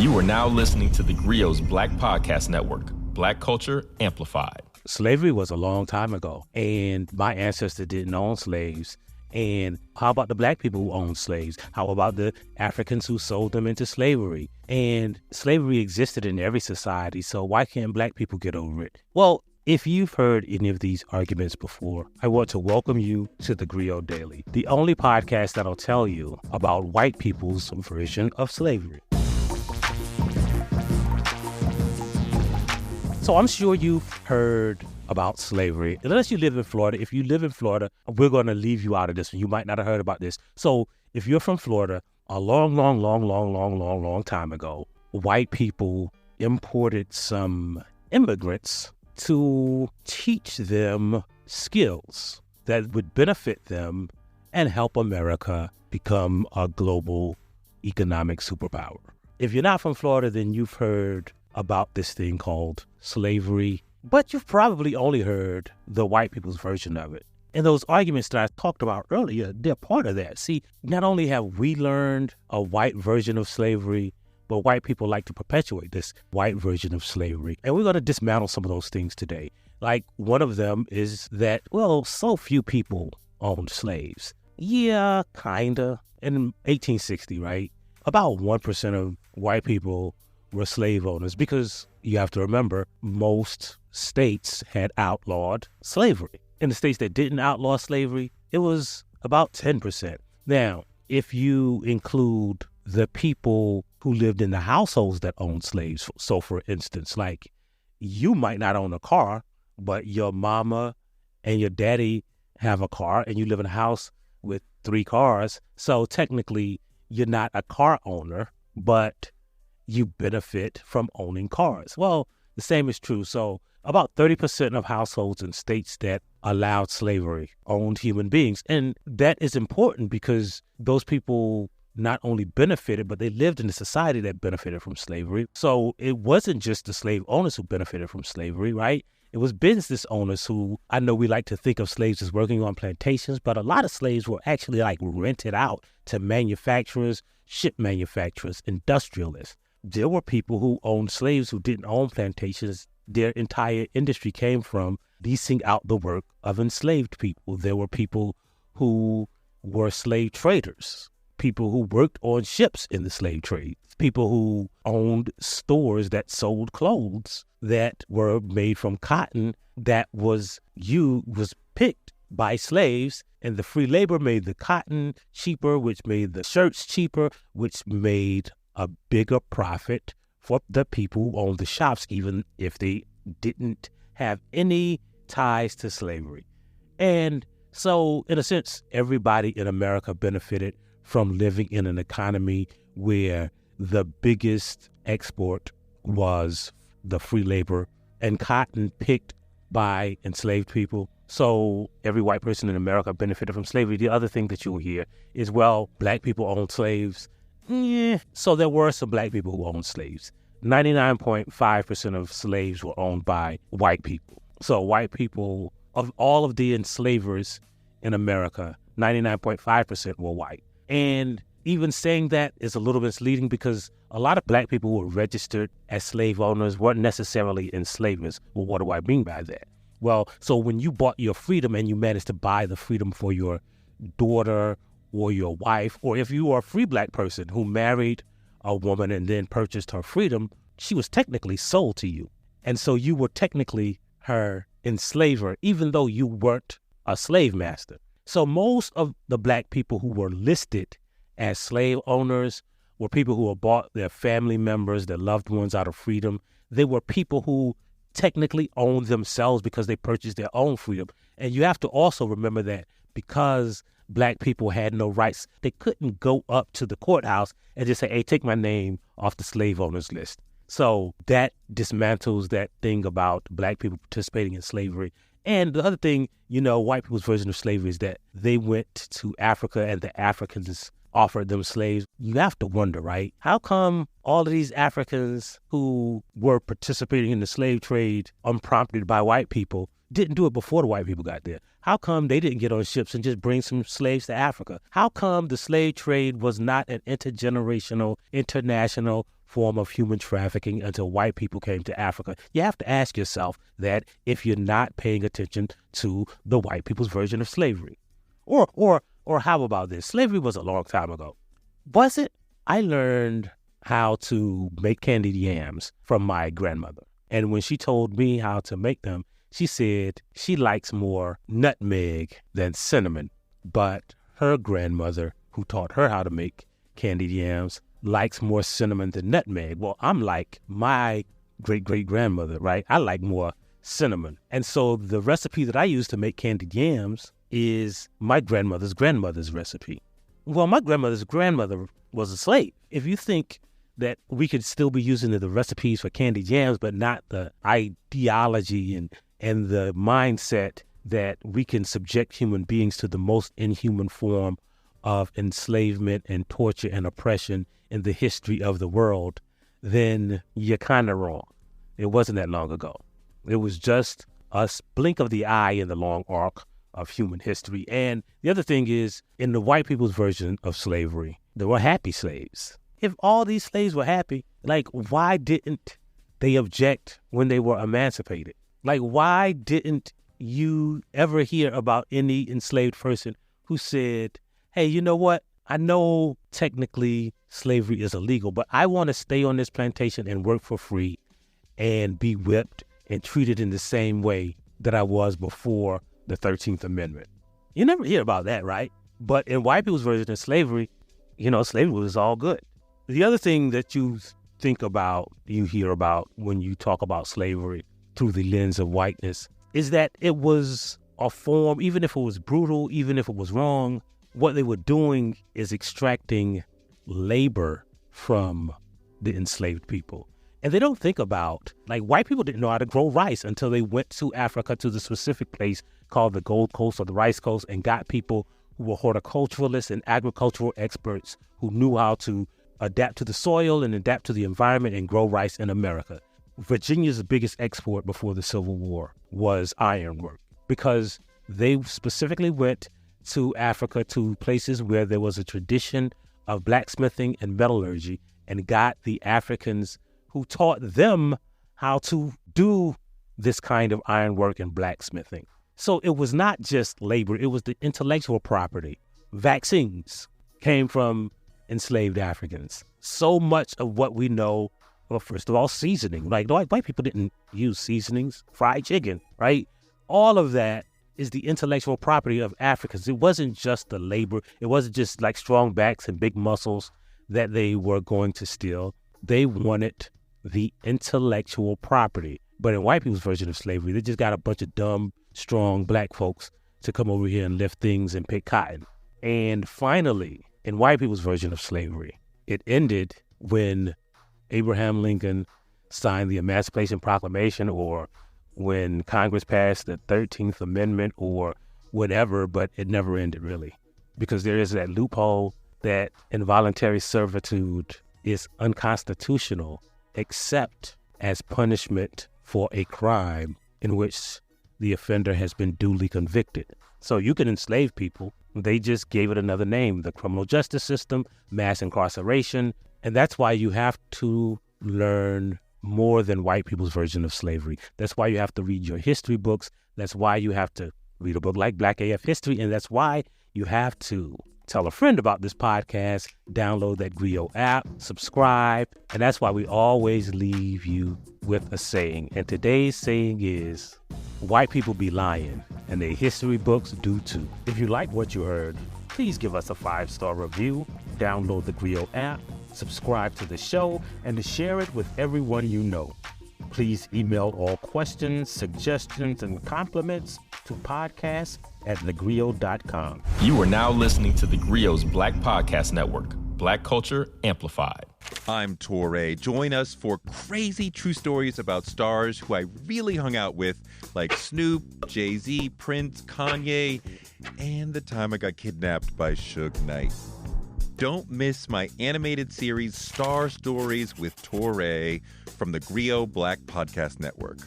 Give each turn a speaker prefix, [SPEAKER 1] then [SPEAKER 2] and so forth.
[SPEAKER 1] You are now listening to theGrio's Black Podcast Network, Black Culture Amplified.
[SPEAKER 2] Slavery was a long time ago, and my ancestors didn't own slaves. And how about the black people who owned slaves? How about the Africans who sold them into slavery? And slavery existed in every society, so why can't black people get over it? Well, if you've heard any of these arguments before, I want to welcome you to theGrio Daily, the only podcast that'll tell you about white people's version of slavery. So I'm sure you've heard about slavery. Unless you live in Florida. If you live in Florida, we're going to leave you out of this one. You might not have heard about this. So if you're from Florida, a long time ago, white people imported some immigrants to teach them skills that would benefit them and help America become a global economic superpower. If you're not from Florida, then you've heard about this thing called slavery, but you've probably only heard the white people's version of it. And those arguments that I talked about earlier, they're part of that. See, not only have we learned a white version of slavery, but white people like to perpetuate this white version of slavery. And we're going to dismantle some of those things today. Like one of them is that, well, so few people owned slaves. Yeah, kinda. In 1860, right? About 1% of white people were slave owners, because you have to remember, most states had outlawed slavery. In the states that didn't outlaw slavery, it was about 10%. Now, if you include the people who lived in the households that owned slaves, so for instance, like you might not own a car, but your mama and your daddy have a car, and you live in a house with 3 cars. So technically, you're not a car owner, but you benefit from owning cars. Well, the same is true. So about 30% of households in states that allowed slavery owned human beings. And that is important because those people not only benefited, but they lived in a society that benefited from slavery. So it wasn't just the slave owners who benefited from slavery, right? It was business owners who, I know we like to think of slaves as working on plantations, but a lot of slaves were actually like rented out to manufacturers, ship manufacturers, industrialists. There were people who owned slaves who didn't own plantations. Their entire industry came from leasing out the work of enslaved people. There were people who were slave traders, people who worked on ships in the slave trade, people who owned stores that sold clothes that were made from cotton that was picked by slaves, and the free labor made the cotton cheaper, which made the shirts cheaper, which made a bigger profit for the people who owned the shops, even if they didn't have any ties to slavery. And so, in a sense, everybody in America benefited from living in an economy where the biggest export was the free labor and cotton picked by enslaved people. So every white person in America benefited from slavery. The other thing that you'll hear is, well, black people owned slaves. So there were some black people who owned slaves. 99.5% of slaves were owned by white people. So white people, of all of the enslavers in America, 99.5% were white. And even saying that is a little misleading because a lot of black people who were registered as slave owners weren't necessarily enslavers. Well, what do I mean by that? Well, so when you bought your freedom and you managed to buy the freedom for your daughter or your wife, or if you are a free black person who married a woman and then purchased her freedom, she was technically sold to you. And so you were technically her enslaver, even though you weren't a slave master. So most of the black people who were listed as slave owners were people who had bought their family members, their loved ones out of freedom. They were people who technically owned themselves because they purchased their own freedom. And you have to also remember that because black people had no rights, they couldn't go up to the courthouse and just say, hey, take my name off the slave owners list. So that dismantles that thing about black people participating in slavery. And the other thing, white people's version of slavery is that they went to Africa and the Africans offered them slaves. You have to wonder, right? How come all of these Africans who were participating in the slave trade unprompted by white people didn't do it before the white people got there? How come they didn't get on ships and just bring some slaves to Africa? How come the slave trade was not an intergenerational, international, form of human trafficking until white people came to Africa. You have to ask yourself that if you're not paying attention to the white people's version of slavery. Or how about this? Slavery was a long time ago. Was it? I learned how to make candied yams from my grandmother. And when she told me how to make them, she said she likes more nutmeg than cinnamon. But her grandmother, who taught her how to make candied yams, likes more cinnamon than nutmeg. Well, I'm like my great-great-grandmother, right? I like more cinnamon. And so the recipe that I use to make candied yams is my grandmother's grandmother's recipe. Well, my grandmother's grandmother was a slave. If you think that we could still be using the recipes for candied yams, but not the ideology and the mindset that we can subject human beings to the most inhuman form of enslavement and torture and oppression in the history of the world, then you're kind of wrong. It wasn't that long ago. It was just a blink of the eye in the long arc of human history. And the other thing is, in the white people's version of slavery, there were happy slaves. If all these slaves were happy, like, why didn't they object when they were emancipated? Like, why didn't you ever hear about any enslaved person who said, hey, you know what? I know technically slavery is illegal, but I want to stay on this plantation and work for free and be whipped and treated in the same way that I was before the 13th Amendment. You never hear about that, right? But in white people's version of slavery, slavery was all good. The other thing that you think about, you hear about when you talk about slavery through the lens of whiteness, is that it was a form, even if it was brutal, even if it was wrong, what they were doing is extracting labor from the enslaved people. And they don't think about, like, white people didn't know how to grow rice until they went to Africa, to the specific place called the Gold Coast or the Rice Coast, and got people who were horticulturalists and agricultural experts who knew how to adapt to the soil and adapt to the environment and grow rice in America. Virginia's biggest export before the Civil War was ironwork, because they specifically went to Africa, to places where there was a tradition of blacksmithing and metallurgy, and got the Africans who taught them how to do this kind of ironwork and blacksmithing. So it was not just labor, it was the intellectual property. Vaccines came from enslaved Africans. So much of what we know, well, first of all, seasoning. Like, white people didn't use seasonings, fried chicken, right? All of that is the intellectual property of Africans. It wasn't just the labor. It wasn't just like strong backs and big muscles that they were going to steal. They wanted the intellectual property. But in white people's version of slavery, they just got a bunch of dumb, strong black folks to come over here and lift things and pick cotton. And finally, in white people's version of slavery, it ended when Abraham Lincoln signed the Emancipation Proclamation, or when Congress passed the 13th Amendment, or whatever, but it never ended really. Because there is that loophole that involuntary servitude is unconstitutional except as punishment for a crime in which the offender has been duly convicted. So you can enslave people. They just gave it another name, the criminal justice system, mass incarceration. And that's why you have to learn more than white people's version of slavery. That's why you have to read your history books. That's why you have to read a book like Black AF History. And that's why you have to tell a friend about this podcast, download that theGrio app, subscribe. And that's why we always leave you with a saying. And today's saying is, white people be lying, and their history books do too. If you like what you heard, please give us a 5-star review, download the theGrio app, subscribe to the show, and share it with everyone you know. Please email all questions, suggestions, and compliments to podcast@theGrio.com.
[SPEAKER 1] You are now listening to theGrio's Black Podcast Network, Black Culture Amplified.
[SPEAKER 3] I'm Torre. Join us for crazy true stories about stars who I really hung out with, like Snoop, Jay-Z, Prince, Kanye, and the time I got kidnapped by Suge Knight. Don't miss my animated series, Star Stories with Torre, from the theGrio Black Podcast Network.